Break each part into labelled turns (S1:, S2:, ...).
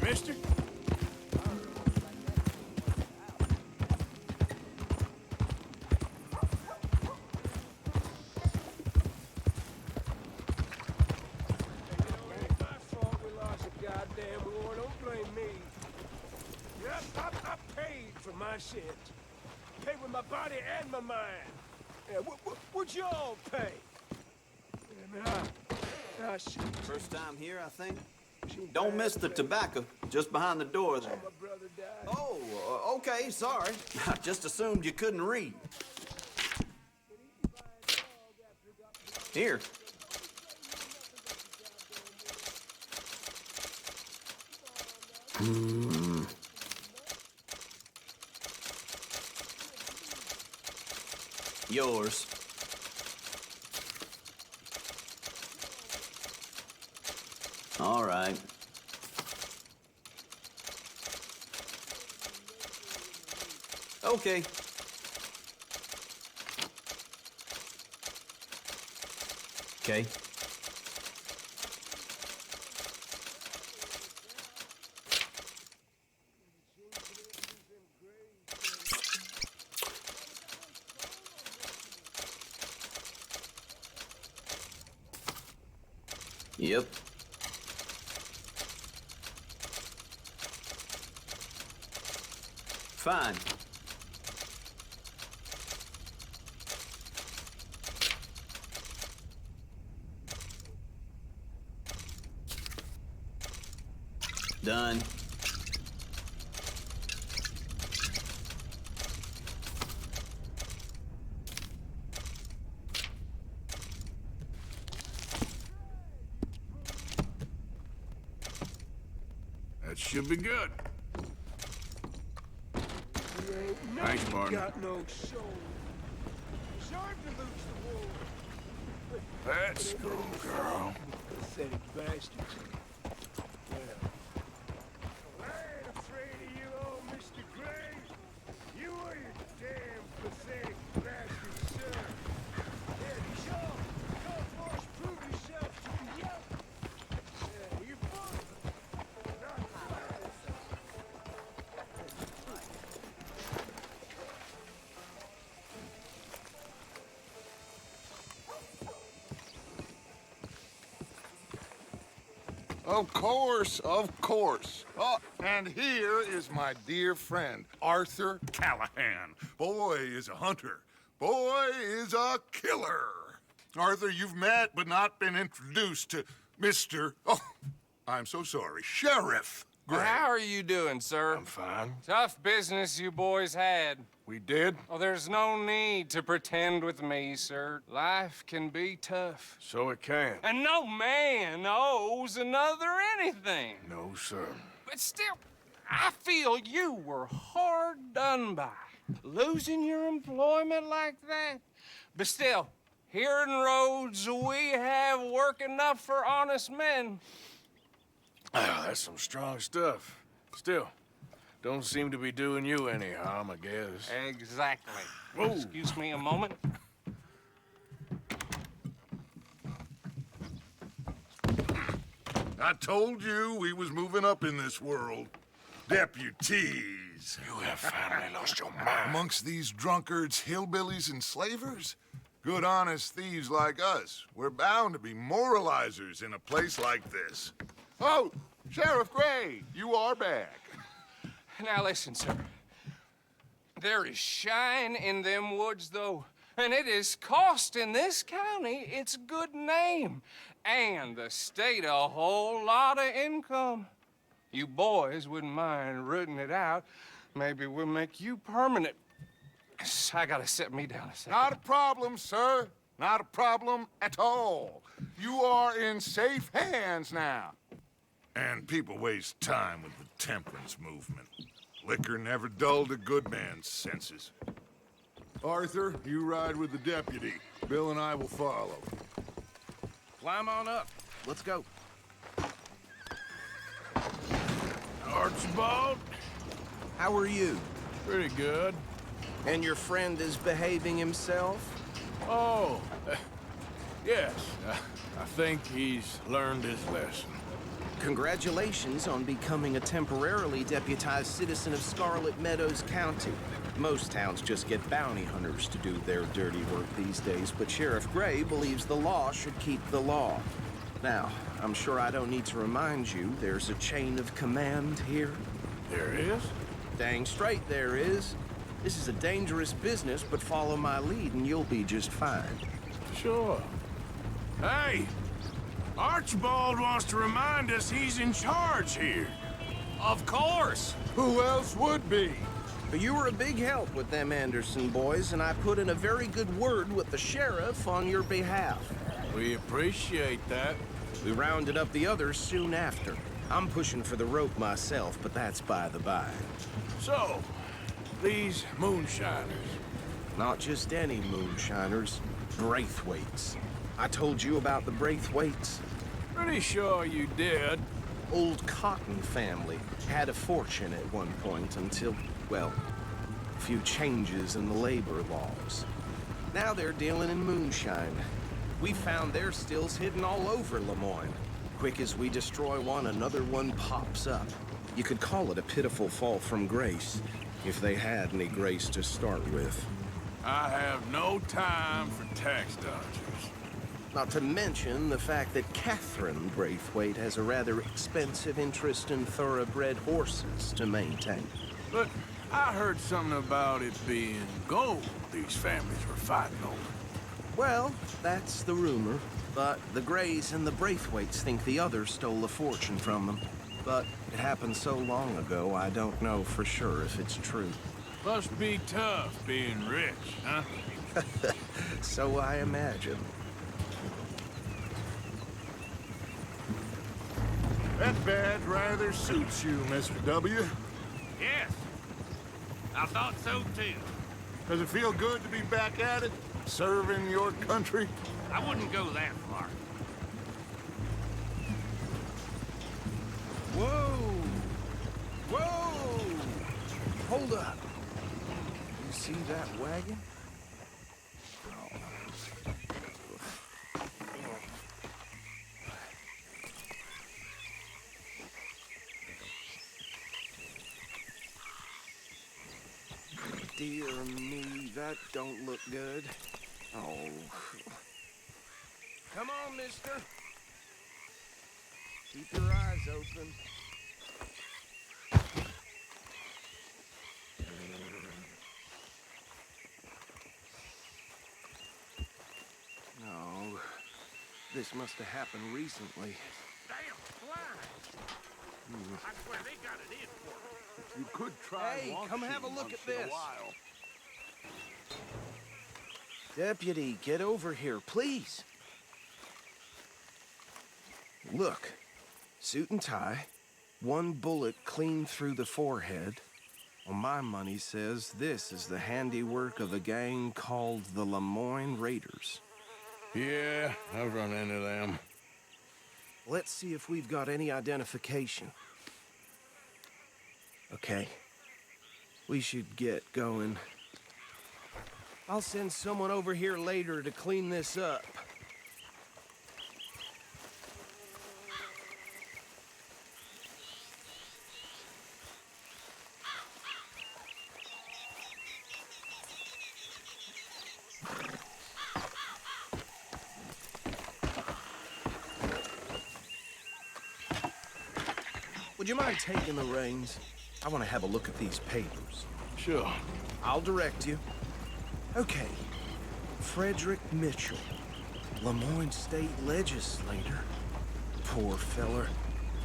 S1: mister?
S2: Shit. Pay with my body and my mind. Yeah, what'd y'all pay? Shit.
S3: First time here, I think. Don't miss the tobacco, just behind the door there.
S2: My brother died.
S3: Oh, okay, sorry. I just assumed you couldn't read. Here. Yours. All right. Okay. Okay. Yep. Fine. Done.
S1: That should be good. Thanks, partner.
S2: Got no soul. It's hard to lose the war.
S1: Let's go, girl.
S2: Pathetic bastards. Well, I ain't afraid of you, old Mr. Gray. You are your damn pathetic bastards, sir. Yeah, y'all boys prove yourselves to be young. Yeah, you're fun. Not fast.
S4: Of course, of course. Oh, and here is my dear friend, Arthur Callahan. Boy is a hunter. Boy is a killer. Arthur, you've met but not been introduced to Mr. Oh, I'm so sorry, Sheriff Gray.
S5: How are you doing, sir?
S4: I'm fine.
S5: Tough business you boys had.
S4: We did?
S5: Oh, there's no need to pretend with me, sir. Life can be tough.
S4: So it can.
S5: And no man owes another anything.
S4: No, sir.
S5: But still, I feel you were hard done by. Losing your employment like that. But still, here in Rhodes, we have work enough for honest men.
S6: Oh, that's some strong stuff. Still, don't seem to be doing you any harm, I guess.
S5: Exactly. Excuse me a moment.
S4: I told you we was moving up in this world. Deputies.
S6: You have finally lost your mind.
S4: Amongst these drunkards, hillbillies, and slavers? Good, honest thieves like us. We're bound to be moralizers in a place like this. Oh, Sheriff Gray, you are back.
S5: Now listen, sir. There is shine in them woods, though, and it is costing this county its good name and the state a whole lot of income. You boys wouldn't mind rooting it out. Maybe we'll make you permanent. I gotta set me down a second.
S4: Not a problem, sir. Not a problem at all. You are in safe hands now. And people waste time with the temperance movement. Liquor never dulled a good man's senses. Arthur, you ride with the deputy. Bill and I will follow.
S6: Climb on up. Let's go.
S1: Archibald?
S7: How are you?
S6: Pretty good.
S7: And your friend is behaving himself?
S6: Oh, yes. I think he's learned his lesson.
S7: Congratulations on becoming a temporarily deputized citizen of Scarlet Meadows County. Most towns just get bounty hunters to do their dirty work these days, but Sheriff Gray believes the law should keep the law. Now, I'm sure I don't need to remind you there's a chain of command here.
S1: There is?
S7: Dang straight there is. This is a dangerous business, but follow my lead and you'll be just fine.
S1: Sure. Hey! Archibald wants to remind us he's in charge here.
S6: Of course!
S4: Who else would be?
S7: But you were a big help with them Anderson boys, and I put in a very good word with the sheriff on your behalf.
S1: We appreciate that.
S7: We rounded up the others soon after. I'm pushing for the rope myself, but that's by the by.
S1: So, these moonshiners.
S7: Not just any moonshiners, Braithwaites. I told you about the Braithwaites.
S1: Pretty sure you did.
S7: Old Cotton family had a fortune at one point until, well, a few changes in the labor laws. Now they're dealing in moonshine. We found their stills hidden all over Lemoyne. Quick as we destroy one, another one pops up. You could call it a pitiful fall from grace, if they had any grace to start with.
S1: I have no time for tax dodgers.
S7: Not to mention the fact that Catherine Braithwaite has a rather expensive interest in thoroughbred horses to maintain.
S1: But I heard something about it being gold these families were fighting over.
S7: Well, that's the rumor. But the Grays and the Braithwaites think the others stole a fortune from them. But it happened so long ago, I don't know for sure if it's true.
S1: Must be tough being rich, huh?
S7: So I imagine.
S4: That badge rather suits you, Mr. W.
S8: Yes, I thought so too.
S4: Does it feel good to be back at it, serving your country?
S8: I wouldn't go that far.
S7: Whoa! Whoa! Hold up. You see that wagon? Dear me, that don't look good. Oh. Come on, mister. Keep your eyes open. No. This must have happened recently.
S8: Damn, fly! I swear they got it in for me.
S4: You could try
S7: Hey,
S4: launching
S7: come have a look
S4: once
S7: at
S4: in a
S7: this.
S4: while.
S7: Deputy, get over here, please. Look, suit and tie, one bullet clean through the forehead. Well, my money says this is the handiwork of a gang called the Lemoyne Raiders.
S1: Yeah, I've run into them.
S7: Let's see if we've got any identification. Okay. We should get going. I'll send someone over here later to clean this up. Would you mind taking the reins? I want to have a look at these papers.
S1: Sure.
S7: I'll direct you. Okay. Frederick Mitchell, Lemoyne State Legislator. Poor feller.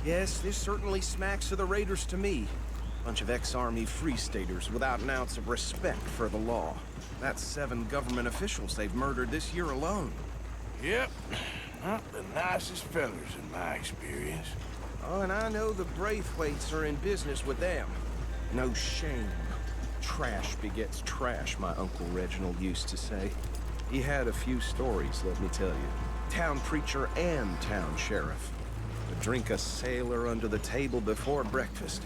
S7: Yes, this certainly smacks of the Raiders to me. Bunch of ex-Army Free Staters without an ounce of respect for the law. That's 7 government officials they've murdered this year alone.
S1: Yep. Not the nicest fellers in my experience.
S7: Oh, and I know the Braithwaites are in business with them. No shame. Trash begets trash, my Uncle Reginald used to say. He had a few stories, let me tell you. Town preacher and town sheriff. Would drink a sailor under the table before breakfast.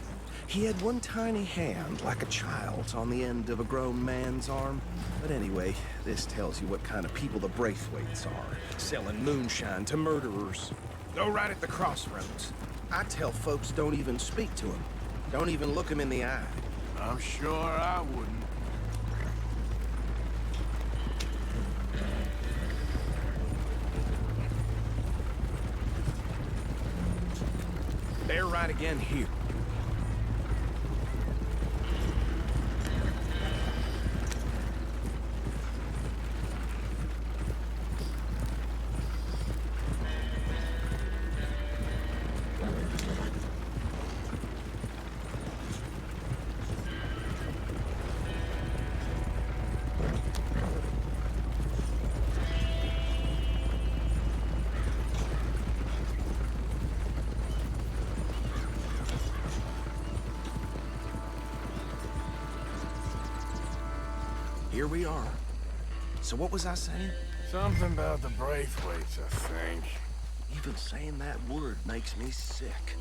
S7: He had one tiny hand, like a child's, on the end of a grown man's arm. But anyway, this tells you what kind of people the Braithwaites are. Selling moonshine to murderers. Go right at the crossroads. I tell folks don't even speak to him. Don't even look him in the eye.
S1: I'm sure I wouldn't.
S7: They're right again here. Here we are. So what was I saying?
S1: Something about the Braithwaites, I think.
S7: Even saying that word makes me sick.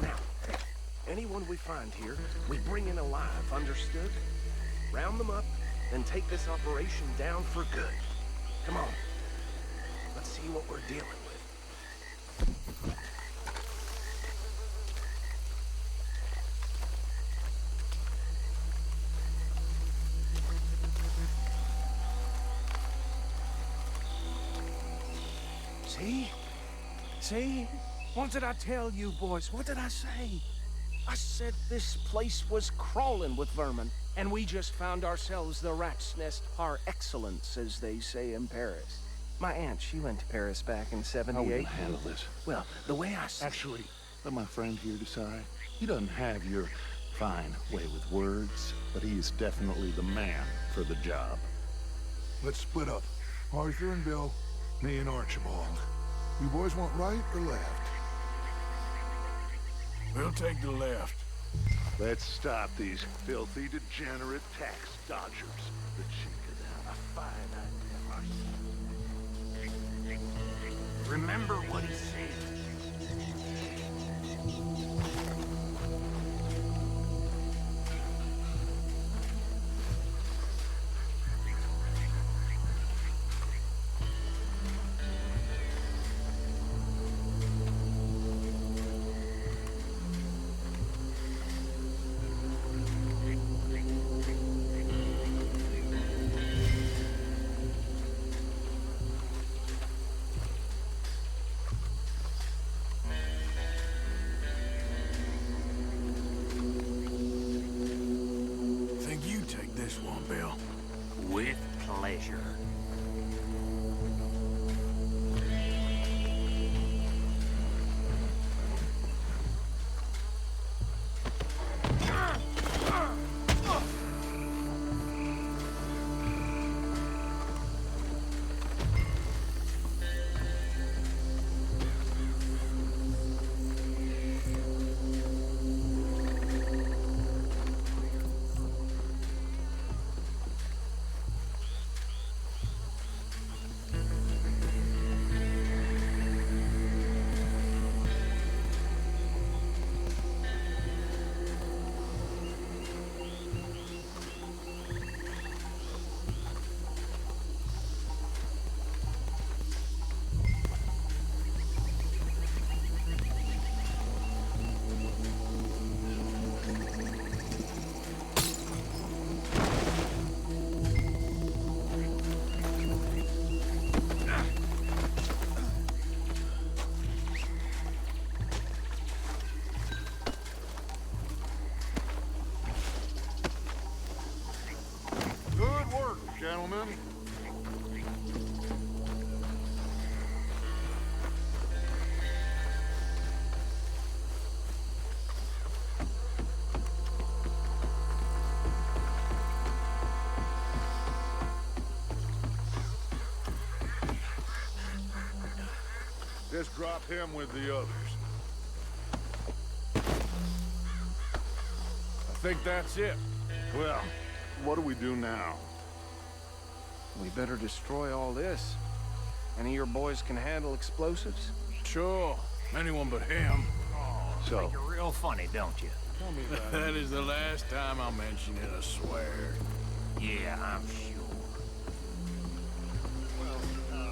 S7: Now, anyone we find here, we bring in alive, understood? Round them up, then take this operation down for good. Come on. Let's see what we're dealing with. See? See? What did I tell you, boys? What did I say? I said this place was crawling with vermin, and we just found ourselves the rat's nest par excellence, as they say in Paris. My aunt, she went to Paris back in '78.
S9: How are we gonna handle this?
S7: Well, the way I see
S9: Actually, let my friend here decide. He doesn't have your fine way with words, but he is definitely the man for the job.
S4: Let's split up. Arthur and Bill, me and Archibald. You boys want right or left?
S1: We'll take the left.
S9: Let's stop these filthy, degenerate tax dodgers. The chief could have a fine idea.
S8: Remember what he said.
S1: This one, Bill.
S8: With pleasure.
S4: Gentlemen. Just drop him with the others.
S1: I think that's it.
S9: Well, what do we do now?
S7: we better destroy all this. Any of your boys can handle explosives?
S1: Sure. Anyone but him.
S9: So,
S8: You're real funny, don't you?
S4: Tell me about it.
S1: That is the last time I'll mention it, I swear.
S8: Yeah, I'm sure.
S4: Well,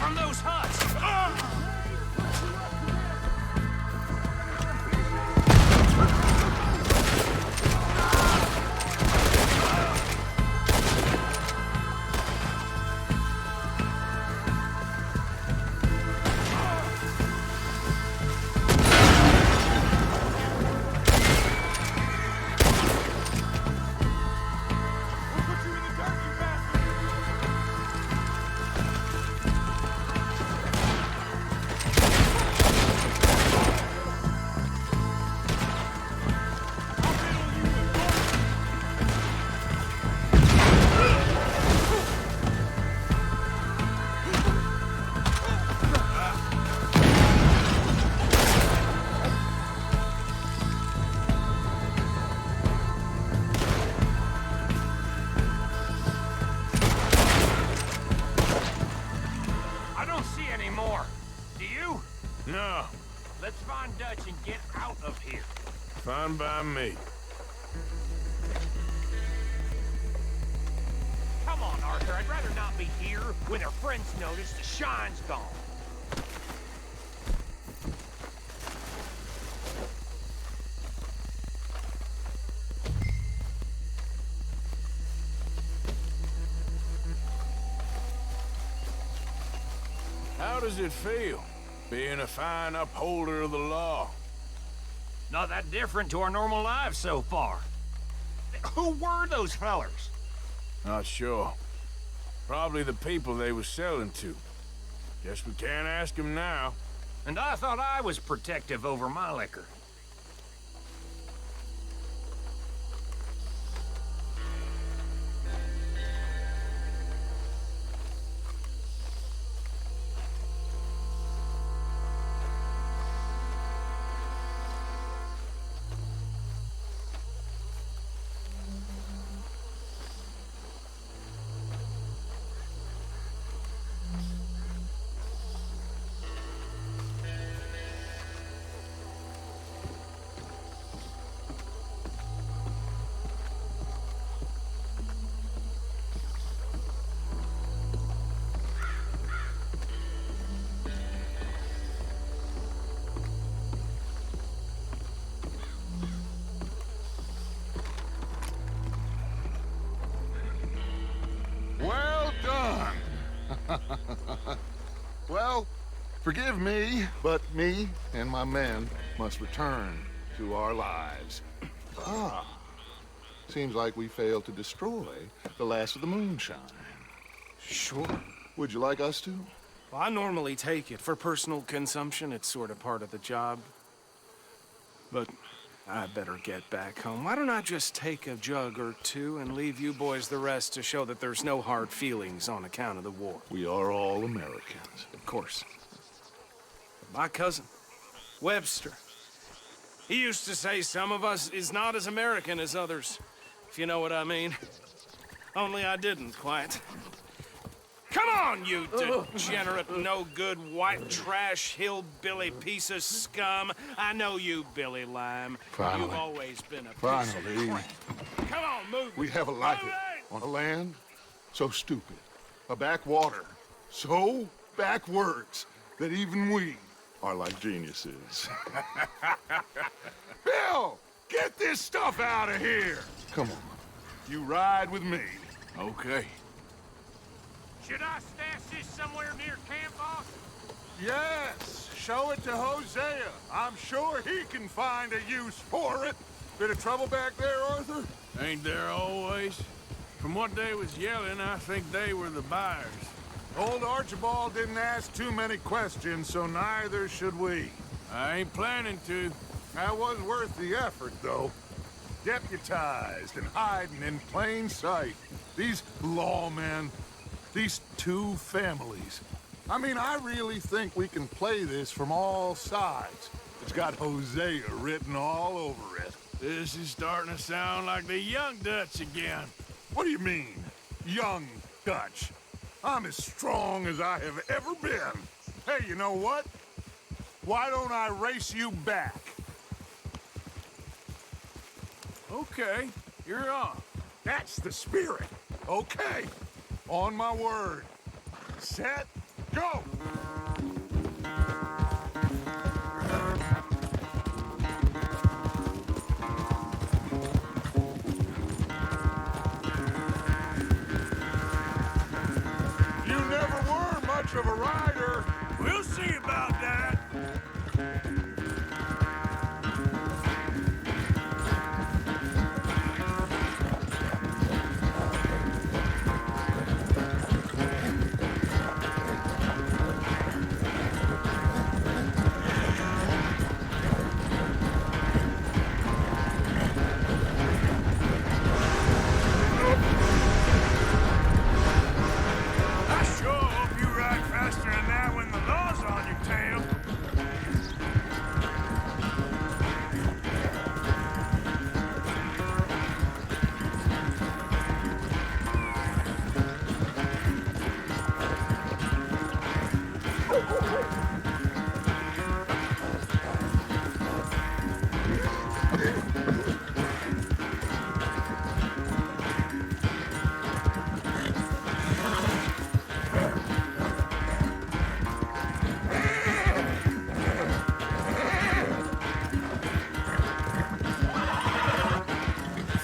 S8: from those huts!
S1: No,
S8: Let's find Dutch and get out of here.
S1: fine by me.
S8: Come on, Arthur. I'd rather not be here when our friends notice the shine's gone.
S1: How does it feel, being a fine upholder of the law?
S8: Not that different to our normal lives so far. Who were those fellers?
S1: Not sure. Probably the people they was selling to. Guess we can't ask them now.
S8: And I thought I was protective over my liquor.
S4: Well done. Well, forgive me, but me and my men must return to our lives. Seems like we failed to destroy the last of the moonshine.
S7: Sure.
S4: Would you like us to?
S7: Well, I normally take it. For personal consumption, it's sort of part of the job. But I better get back home. Why don't I just take a jug or two and leave you boys the rest to show that there's no hard feelings on account of the war?
S4: We are all Americans.
S7: Of course. My cousin, Webster, he used to say some of us is not as American as others, if you know what I mean. Only I didn't quite. Come on, you degenerate, no-good, white trash, hillbilly piece of scum. I know you, Billy Lime.
S4: Finally.
S7: You've always been a piece
S4: Finally.
S7: of crap. Come on, move.
S4: We have a life on a land so stupid, a backwater so backwards that even we are like geniuses. Bill, get this stuff out of here. Come on, you ride with me.
S1: Okay.
S8: Should I stash this somewhere near camp, boss?
S4: Yes, show it to Hosea. I'm sure he can find a use for it. Bit of trouble back there, Arthur?
S1: Ain't there always? From what they was yelling, I think they were the buyers.
S4: Old Archibald didn't ask too many questions, so neither should we.
S1: I ain't planning to.
S4: That was worth the effort, though. Deputized and hiding in plain sight. These lawmen, these two families. I mean, I really think we can play this from all sides. It's got Hosea written all over it.
S1: This is starting to sound like the young Dutch again.
S4: What do you mean, young Dutch? I'm as strong as I have ever been. Hey, you know what? Why don't I race you back?
S1: Okay, you're on.
S4: That's the spirit. Okay. On my word. Set, go! much of a rider.
S1: We'll see about that. I sure hope you ride faster than that when the law's on your tail.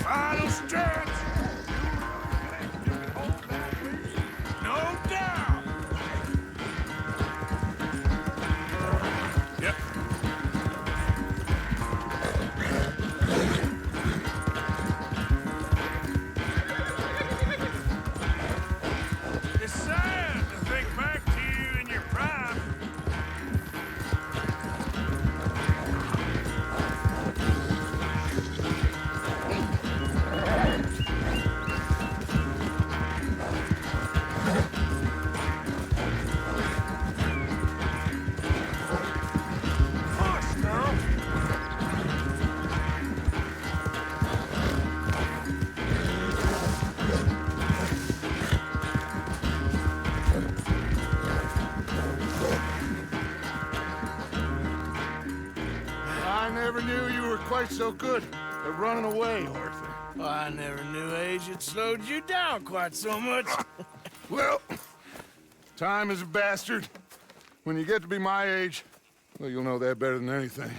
S1: Final stretch. You can hold that lead. No doubt. Yep. It's sad to think back to you in your prime. Hush, girl.
S4: I never knew you were quite so good at running away, Arthur.
S1: I never knew age had slowed you down quite so much.
S4: Well, time is a bastard. When you get to be my age, well, you'll know that better than anything.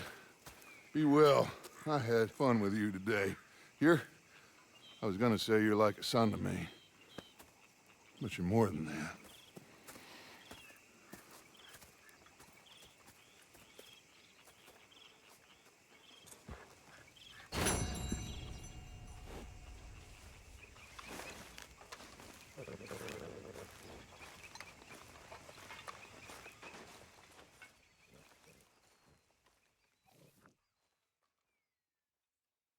S4: Be well. I had fun with you today. I was gonna say you're like a son to me, but you're more than that.